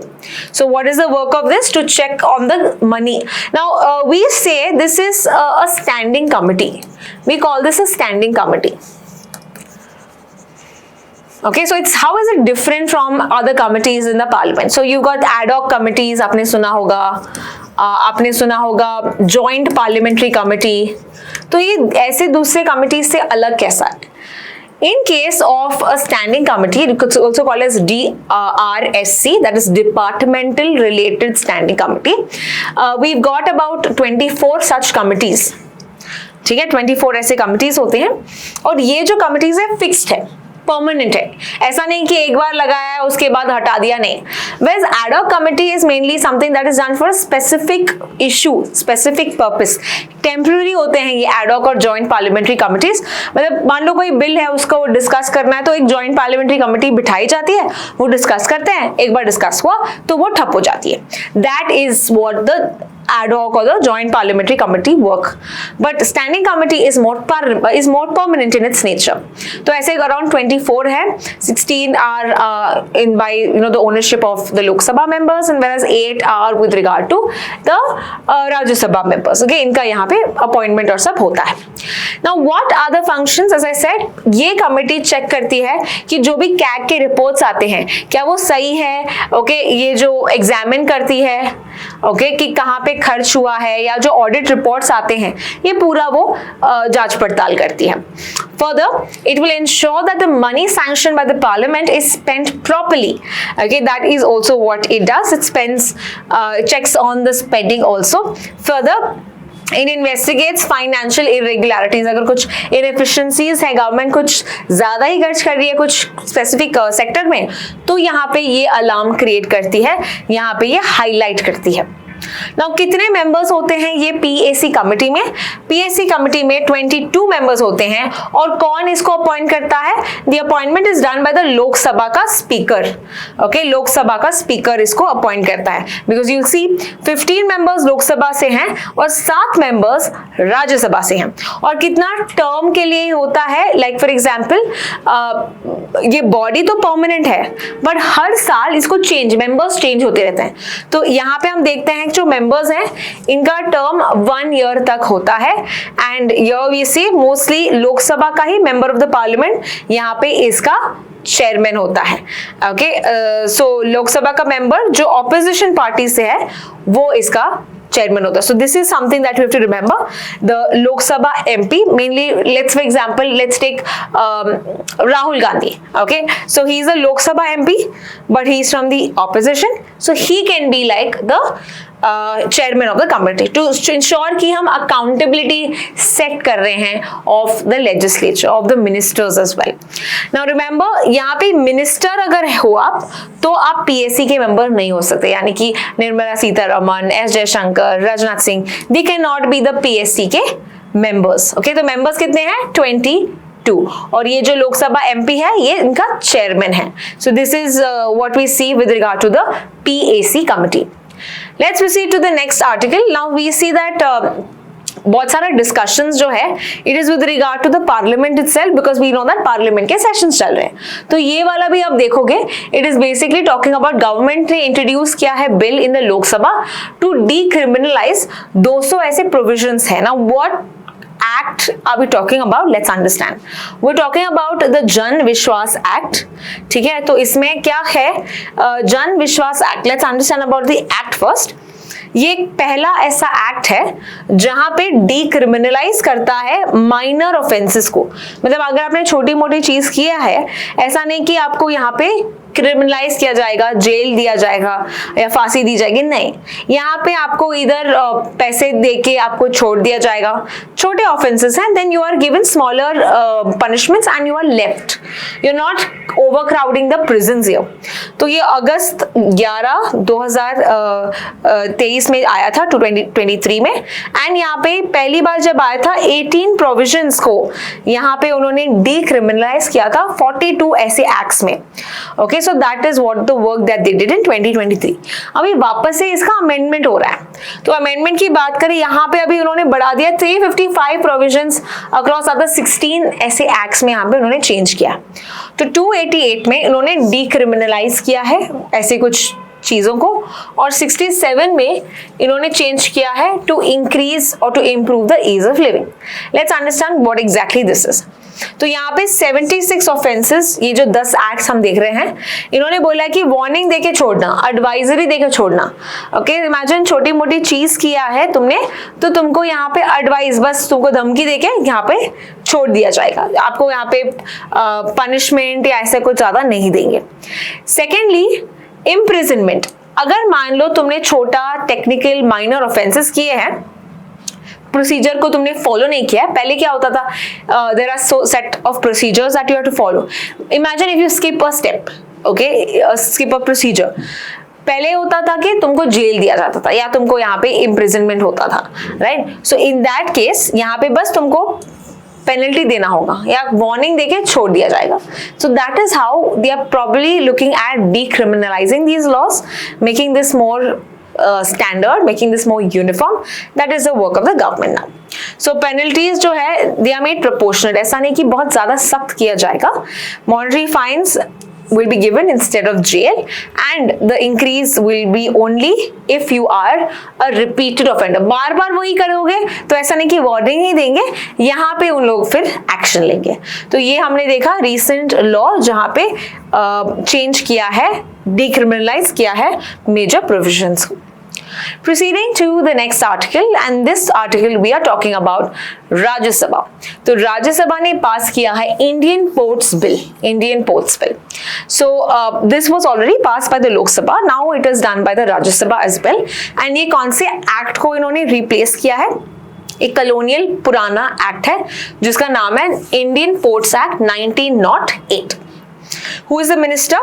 So what is the work of this? To check on the money. Now we say this is a standing committee, we call this a standing committee. Okay, so it's how is it different from other committees in the parliament? So you got ad hoc committees, आपने सुना होगा joint parliamentary committee। तो ये ऐसे दूसरे committees से अलग कैसा है? In case of a standing committee, it could also called as DRSC, that is Departmental Related Standing Committee. We've got about 24 such committees, ठीक है, 24 ऐसे committees होते हैं, और ये जो committees है fixed है, परमानेंट है, ऐसा नहीं कि एक बार लगाया है उसके बाद हटा दिया, नहीं। Whereas ad hoc committee is mainly something that is done for a specific issue, specific purpose। Temporary होते हैं ये ad hoc और joint parliamentary committees। मतलब मान लो कोई बिल है उसको डिस्कस करना है तो एक joint parliamentary committee बिठाई जाती है, वो डिस्कस करते हैं, एक बार डिस्कस हुआ तो वो ठप हो जाती है। That is what the ad hoc or the joint parliamentary committee work, but standing committee is more permanent in its nature. तो ऐसे around 24 है, 16 are in by the ownership of the Lok Sabha members, and whereas 8 are with regard to the Rajya Sabha members. Okay, इनका यहाँ पे appointment और सब होता है. Now what are the functions? As I said, ये committee check करती है कि जो भी कैग के रिपोर्ट्स आते हैं क्या वो सही है. ओके, ये जो एग्जामिन करती है ओके कि कहाँ पे खर्च हुआ है, या जो ऑडिट रिपोर्ट्स आते हैं ये पूरा वो जांच पड़ताल करती है. Further, it will ensure that the money sanctioned by the parliament is spent properly. Okay, that is also what it does. It spends, checks on the spending also. Further, it investigates financial irregularities. अगर कुछ inefficiencies है, government कुछ ज्यादा ही खर्च कर रही है कुछ स्पेसिफिक सेक्टर में, तो यहाँ पे ये अलार्म क्रिएट करती है, यहाँ पे ये हाईलाइट करती है. नाउ कितने मेंबर्स होते हैं ये पीएसी कमिटी में? पीएसी कमिटी में 22 मेंबर्स होते हैं. और कौन इसको अपॉइंट करता है? The appointment is done by the Lok Sabha का स्पीकर. ओके, लोकसभा का स्पीकर इसको अपॉइंट करता है. Because you see 15 members Lok Sabha से हैं और 7 मेंबर्स राज्यसभा से हैं. और कितना टर्म के लिए होता है? लाइक फॉर एग्जाम्पल, ये बॉडी तो परमानेंट है बट हर साल इसको मेंबर्स चेंज होते रहते हैं. तो यहाँ पे हम देखते हैं जो मेंबर्स हैं इनका टर्म 1 ईयर तक होता है. And here we see mostly Lok Sabha का ही मेंबर ऑफ द पार्लियामेंट यहाँ पे इसका चेयरमैन होता है. ओके, सो लोकसभा का मेंबर जो ऑपोजिशन पार्टी से है वो इसका chairman होता है. So this is something that we have to remember. The Lok Sabha MP, mainly, let's for example, let's take Rahul Gandhi. Okay, so he is a Lok Sabha MP, but he is from the opposition, so he can be like the chairman of the committee to ensure कि हम accountability set कर रहे हैं of the legislature, of the ministers as well. Now remember, यहाँ पे minister अगर हो आप तो आप PSC के member नहीं हो सकते. यानी कि Nirmala Sitharaman, S Jaishankar, Rajnath Singh, they cannot be the PSC के members. Okay, तो members कितने हैं? 22. और ये जो लोकसभा MP है ये इनका चेयरमैन है. So this is what we see with regard to the PAC committee. Let's proceed to the next article. Now we see that बहुत सारा डिस्कशंस जो है it is with regard to the parliament itself, because we know that parliament के sessions चल रहे हैं. तो ये वाला भी आप देखोगे, it is basically talking about government ने इंट्रोड्यूस किया है bill in the Lok Sabha to decriminalise 200 ऐसे प्रोविजंस है. Now what act are we talking about? Let's understand. We're talking about the Jan Vishwas Act. ठीक है, तो इसमें क्या है जन विश्वास act? Let's understand about the act first. ये पहला ऐसा एक्ट है जहां पे डीक्रिमिनलाइज करता है माइनर ऑफेंसेस को. मतलब अगर आपने छोटी मोटी चीज किया है, ऐसा नहीं कि आपको यहाँ पे क्रिमिनलाइज किया जाएगा, जेल दिया जाएगा या फांसी दी जाएगी. नहीं, यहाँ पे आपको इधर पैसे देके आपको छोड़ दिया जाएगा. छोटे ऑफेंसेस हैं, then you are given smaller punishments and you are left. You are not overcrowding the prisons here. तो ये अगस्त 11 2023 में आया था, 2023 में. एंड यहाँ पे पहली बार जब आया था 18 प्रोविजंस को यहाँ पे उन्होंने डीक्रिमिनलाइज किया था 42 ऐसे एक्ट्स में. Okay, so that is what the work that they did in 2023. अभी वापस से इसका अमेंडमेंट हो रहा है. तो अमेंडमेंट की बात करें, यहाँ पे अभी उन्होंने बढ़ा दिया 355 प्रोविजंस अक्रॉस अदर 16 ऐसे एक्ट्स में यहाँ पे उन्होंने चेंज किया. तो 288 में उन्होंने डीक्रिमिनलाइज किया है ऐसे कुछ चीजों को, और 67 में इन्होंने चेंज किया है टू इंक्रीज और to improve the ease of living. Let's understand what exactly this is. तो यहाँ पे 76 ऑफेंसेस, ये जो 10 एक्ट्स हम देख रहे हैं, इन्होंने बोला कि वार्निंग देके छोड़ना, एडवाइजरी देके छोड़ना. ओके, इमेजिन छोटी मोटी चीज किया है तुमने, तो तुमको यहाँ पे एडवाइस, बस तुमको धमकी देके यहाँ पे छोड़ दिया जाएगा. आपको यहाँ पे पनिशमेंट या ऐसे कुछ ज्यादा नहीं देंगे. Secondly, imprisonment. अगर मान लो तुमने छोटा टेक्निकल माइनर ऑफेंसेस किए हैं, प्रोसीजर को तुमने फॉलो नहीं किया है. पहले क्या होता था, there are so set of procedures that you have to follow. Imagine if you skip a step, okay, skip a procedure. पहले होता था कि तुमको जेल दिया जाता था या तुमको यहाँ पे इम्प्रिजनमेंट होता था, right. So in that case यहाँ पे बस तुमको पेनल्टी देना होगा या वार्निंग देके छोड़ दिया जाएगा. So that is how they are probably looking at decriminalising these laws, making this more standard, making this more uniform. That is the work of the government now. So penalties जो है they are made proportionate. ऐसा नहीं कि बहुत ज़्यादा सख्त किया जाएगा. Monetary fines will be given instead of jail, and the increase will be only if you are a repeated offender. बार बार वही करोगे तो ऐसा नहीं कि वार्निंग ही देंगे, यहाँ पे उन लोग फिर एक्शन लेंगे. तो ये हमने देखा रिसेंट लॉ जहाँ पे चेंज किया है, डिक्रिमिनलाइज किया है मेजर प्रोविजंस को. Proceeding to the next article, and this article we are talking about Rajya Sabha. तो राज्य सभा ने पास किया है Indian Ports Bill. Indian Ports Bill. So this was already passed by the Lok Sabha. Now it is done by the Rajya Sabha as well. And ये कौन से act को इन्होंने रिप्लेस किया है? एक कॉलोनियल पुराना एक्ट है जिसका नाम है Indian ports act 1908. Who is the minister?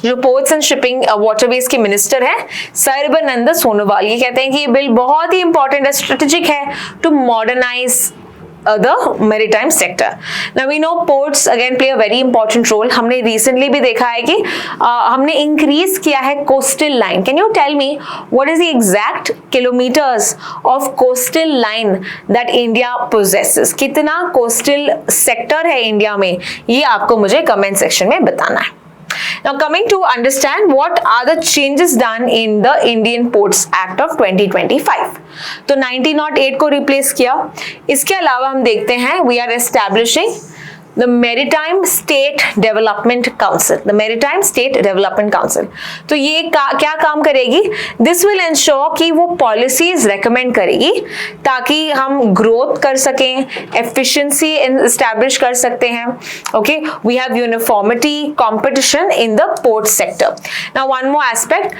जो पोर्ट्स एंड शिपिंग वाटरवेज के मिनिस्टर हैं सर्बानंद सोनोवाल. ये कहते हैं कि ये बिल बहुत ही इंपॉर्टेंट है, स्ट्रेटेजिक है to modernise the maritime sector. Now we know ports again play a very important role. हमने recently भी देखा है कि हमने increase किया है coastal line. Can you tell me what is the exact kilometers of coastal line that India possesses? कितना coastal sector है इंडिया में, ये आपको मुझे comment section में बताना है. Now coming to understand what are the changes done in the Indian Ports Act of 2025. तो 1908 को रिप्लेस किया. इसके अलावा हम देखते हैं we are establishing the Maritime State Development Council. The Maritime State Development Council. तो ये क्या काम करेगी? This will ensure कि वो policies recommend करेगी ताकि हम growth कर सकें, efficiency establish कर सकते हैं. Okay, we have uniformity, competition in the port sector. Now one more aspect.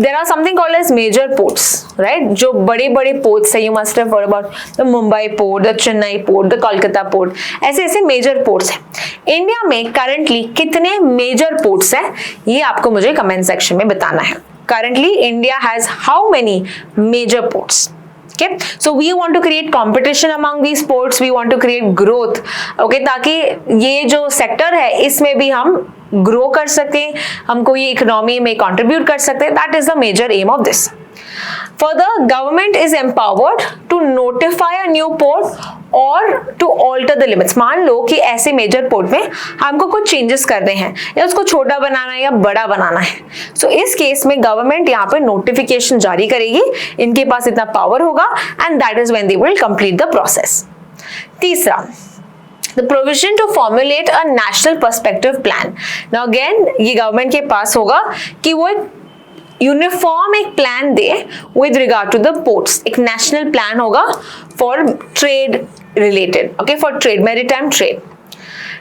There are something called as major ports, right? जो बड़े बड़े ports हैं, you must have heard about the Mumbai port, the Chennai port, the Kolkata port. ऐसे ऐसे major ports हैं. India में currently कितने major ports हैं, ये आपको मुझे comment section में बताना है. Currently India has how many major ports? Okay, so we want to create competition among these ports. We want to create growth. Okay, ताकि ये जो sector है इसमें भी हम ग्रो कर सकें, हमको ये इकोनॉमी में कंट्रीब्यूट कर सकते हैं. That is the major aim of this. Further government is empowered to notify a new port और टू ऑल्टर द लिमिट्स. मान लो कि ऐसे मेजर पोर्ट में हमको कुछ चेंजेस करने हैं या उसको छोटा बनाना है या बड़ा बनाना है. सो इस केस में गवर्नमेंट यहाँ पे नोटिफिकेशन जारी करेगी, इनके पास इतना पावर होगा, and that is when they will complete the process. तीसरा, the provision to formulate a national perspective plan. Now again ये गवर्नमेंट के पास होगा कि वो एक यूनिफॉर्म एक plan they with regard to the ports. एक नेशनल प्लान होगा for trade related, okay, for trade, maritime trade.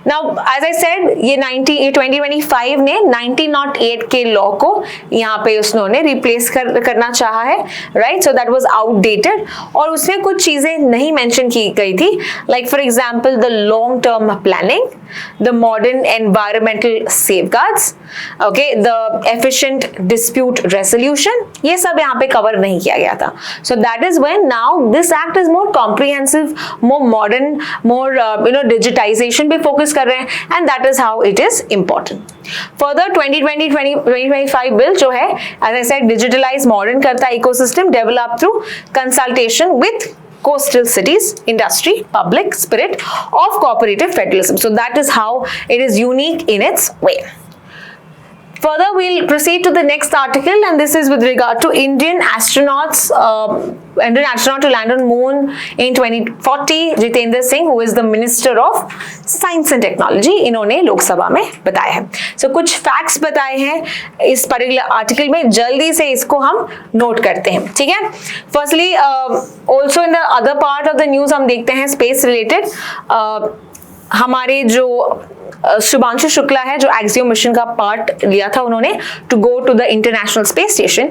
Now as I said ये 2025 ने 1908 के लॉ को यहाँ पे उसने रिप्लेस करना चाहा है, right? So that was outdated और उसमें कुछ चीजें नहीं मेंशन की गई थी, like for example the long term planning, the modern environmental safeguards, okay, the efficient dispute resolution, ये सब यहाँ पे कवर नहीं किया गया था. So that is when now this act is more comprehensive, more modern, more digitization पे focus कर रहे हैं, and that is how it is important. Further 2025 bill जो है, as I said, digitalize modern करता है ecosystem, develop through consultation with coastal cities, industry, public spirit of cooperative federalism. So that is how it is unique in its way. Further, we'll proceed to the next article, and this is with regard to Indian astronauts, Indian astronaut to land on moon in 2040. Jitendra Singh, who is the Minister of Science and Technology, इन्होंने लोकसभा में बताया है. So कुछ facts बताए हैं इस particular article में, जल्दी से इसको हम नोट करते हैं, ठीक है? Firstly, also in the other part of the news हम देखते हैं space related. हमारे जो शुभांशु शुक्ला है, जो एक्सियो मिशन का पार्ट लिया था उन्होंने, to go to the international space station,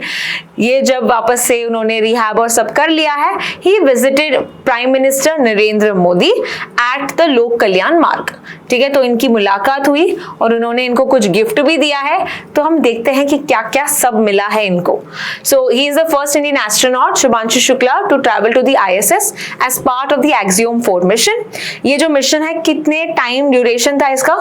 ये जब वापस से उन्होंने रिहैब और सब कर लिया है, he visited prime minister Narendra Modi at the लोक कल्याण मार्ग, ठीक है? तो इनकी मुलाकात हुई और उन्होंने इनको कुछ गिफ्ट भी दिया है, तो हम देखते हैं कि क्या क्या सब मिला है इनको. So he is the first Indian astronaut Shubhanshu Shukla to travel to the ISS as part of the Axiom 4 mission. ये जो मिशन है कितने कितने टाइम ड्यूरेशन था इसका,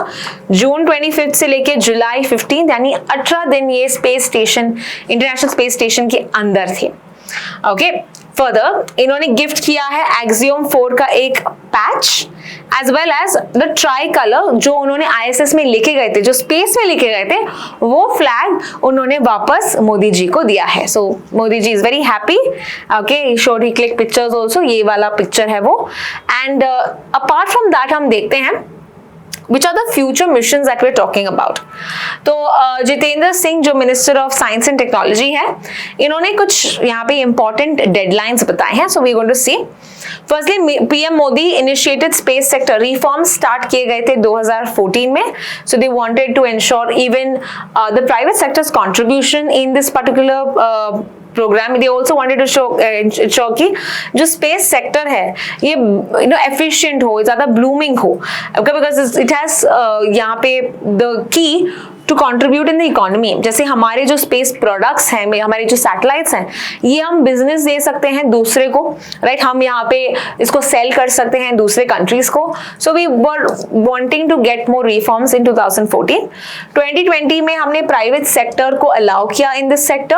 जून 25 से लेके जुलाई 15, यानी 18 दिन ये space station, international space station के अंदर थे। ओके, फर्दर इन्होंने गिफ्ट किया है एक्सियोम 4 का एक patch as well as the tricolour, जो उन्होंने ISS में लेके गए थे, जो स्पेस में लेके गए थे, वो फ्लैग उन्होंने वापस मोदी जी को दिया है। So Modi ji is very happy. Okay, showed he click pictures also, ये वाला पिक्चर है वो। एंड अपार्ट फ्रॉम दैट हम देखते हैं which are the future missions that we're talking about। तो जितेंद्र सिंह जो minister of science and technology है, इन्होंने कुछ यहाँ पे इंपॉर्टेंट डेडलाइंस बताए हैं। So we going to see, firstly PM Modi initiated space sector reforms start किए गए थे 2014 में। So they wanted to ensure even the private sectors contribution in this particular programme. They also wanted to show कि जो space sector है ये efficient हो, ज्यादा ब्लूमिंग हो, बिकॉज इट हैज यहाँ पे the key to contribute in the economy. जैसे हमारे जो स्पेस प्रोडक्ट्स हैं, हमारे जो सैटेलाइट्स हैं, ये हम बिजनेस दे सकते हैं दूसरे को, राइट? हम यहाँ पे इसको सेल कर सकते हैं दूसरे कंट्रीज को। So we were wanting to get more reforms in 2014। 2020 में हमने प्राइवेट सेक्टर को अलाउ किया in this sector.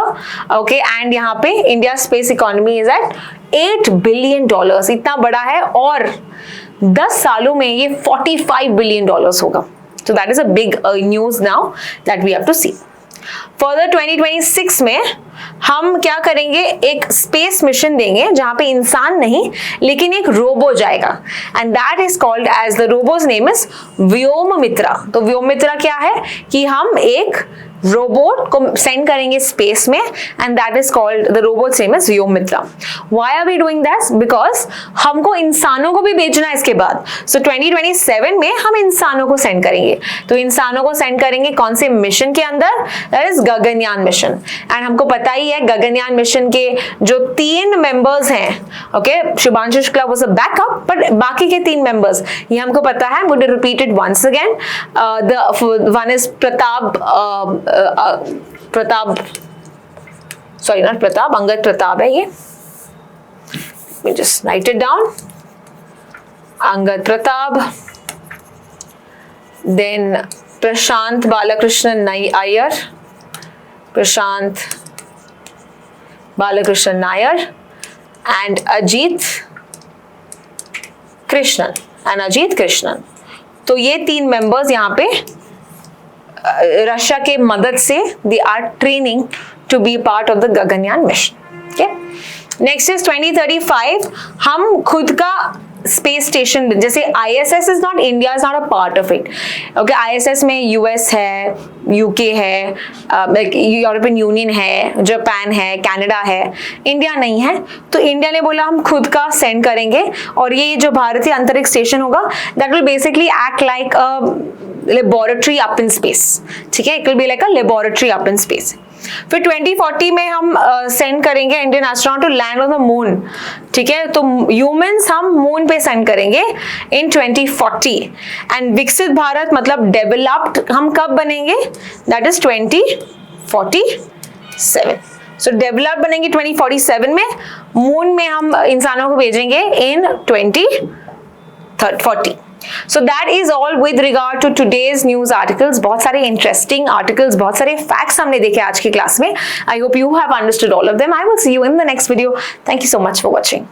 Okay, and यहाँ पे India space economy is at $8 billion, इतना बड़ा है, और 10 सालों में ये $45 बिलियन होगा। So that is a big news now that we have to see. Further 2026 में हम क्या करेंगे, एक स्पेस मिशन देंगे जहां पे इंसान नहीं लेकिन एक रोबो जाएगा, and that is called as the robo's name is Vyommitra. तो व्योममित्रा क्या है कि हम एक रोबोट को सेंड करेंगे स्पेस में, and that is called the robot name is Vyommitra. Why are we doing that? Because हमको इंसानों को भी भेजना है इसके बाद। सो 2027 में हम इंसानों को सेंड करेंगे। तो इंसानों को सेंड करेंगे कौन से मिशन के अंदर? That is Gaganyaan mission. And हमको पता ही है गगनयान मिशन के जो 3 मेंबर्स हैं, okay, Shubhanshu Shukla was a backup, but बाकी के 3 मेंबर्स ये हमको पता है। Would repeated once again, the one is Angad Pratap है ये, just write it down, Angad Pratap, then Prashant Balakrishnan Iyer, and Ajit Krishnan. तो ये 3 मेंबर्स यहाँ पे रशिया के मदद से they are training to be part of the Gaganyaan mission. Okay, next is 2035 हम खुद का स्पेस स्टेशन, जैसे ISS is not, India is not a part of it. Okay, ISS में US है, UK है, यूरोपियन यूनियन है, जापान है, Canada है, इंडिया नहीं है। तो इंडिया ने बोला हम खुद का सेंड करेंगे, और ये जो भारतीय अंतरिक्ष स्टेशन होगा that will basically act like a laboratory up in space. ठीक है, it will be like a laboratory up in space. फिर 2040 में हम सेंड करेंगे Indian astronaut to land on the moon. ठीक है, तो ह्यूमंस हम मून पे सेंड करेंगे इन 2040। एंड विकसित भारत मतलब डेवलप्ड हम कब बनेंगे? That is 2047। सो डेवलप्ड बनेंगे 2047 में, मून में हम इंसानों को भेजेंगे इन 2040। So that is all with regard to today's news articles. बहुत सारे interesting articles, बहुत सारे facts हमने देखे आज की क्लास में. I hope you have understood all of them. I will see you in the next video. Thank you so much for watching.